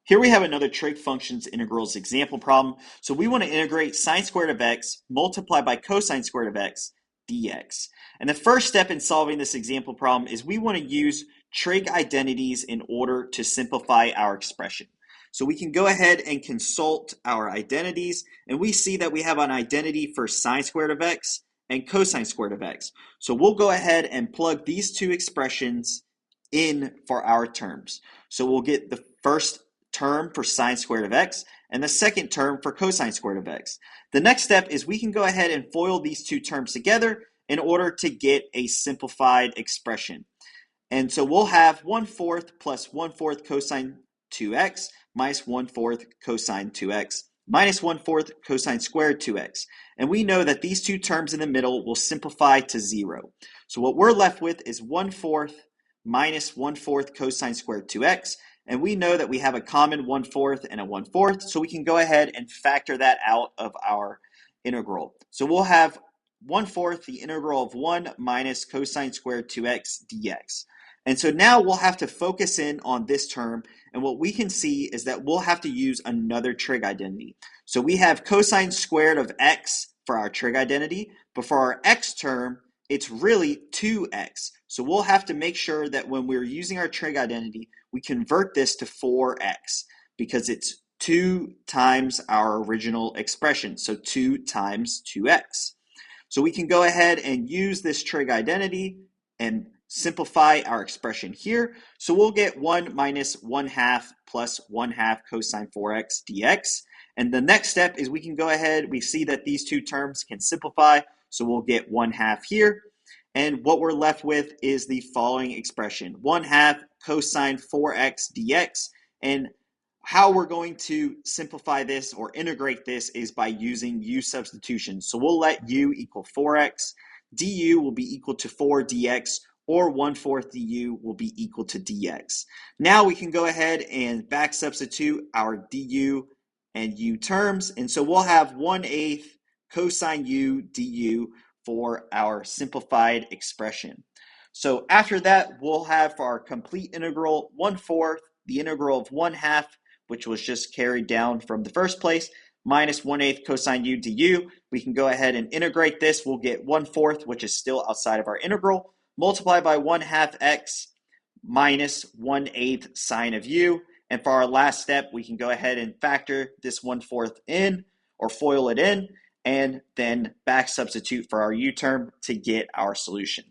Here we have another trig functions integrals example problem. So we want to integrate sine squared of x multiplied by cosine squared of x dx. And the first step in solving this example problem is we want to use trig identities in order to simplify our expression. So we can go ahead and consult our identities, and we see that we have an identity for sine squared of x and cosine squared of x. So we'll go ahead and plug these two expressions in for our terms. So we'll get the first term for sine squared of x and the second term for cosine squared of x. The next step is we can go ahead and FOIL these two terms together in order to get a simplified expression. And so we'll have 1/4 plus 1/4 cosine 2x minus 1/4 cosine 2x minus 1/4 cosine squared 2x. And we know that these two terms in the middle will simplify to 0. So what we're left with is 1/4 minus 1/4 cosine squared 2x. And we know that we have a common 1/4 and a 1/4, so we can go ahead and factor that out of our integral. So we'll have 1/4 the integral of 1 minus cosine squared 2x dx. And so now we'll have to focus in on this term, and what we can see is that we'll have to use another trig identity. So we have cosine squared of x for our trig identity, but for our x term, it's really 2x. So we'll have to make sure that when we're using our trig identity, we convert this to 4x because it's 2 times our original expression. So 2 times 2x. So we can go ahead and use this trig identity and simplify our expression here. So we'll get 1 minus 1/2 plus 1/2 cosine 4x dx. And the next step is we can go ahead, we see that these two terms can simplify. So we'll get 1/2 here. And what we're left with is the following expression, 1/2 cosine 4x dx. And how we're going to simplify this or integrate this is by using u substitution. So we'll let u equal 4x, du will be equal to 4 dx, or 1/4 du will be equal to dx. Now we can go ahead and back substitute our du and u terms. And so we'll have 1/8 cosine u du for our simplified expression. So after that, we'll have for our complete integral 1/4 the integral of 1/2, which was just carried down from the first place, minus 1/8 cosine u du. We can go ahead and integrate this. We'll get 1/4, which is still outside of our integral, multiplied by 1/2 x minus 1/8 sine of u. And for our last step, we can go ahead and factor this 1/4 in or FOIL it in, and then back substitute for our u term to get our solution.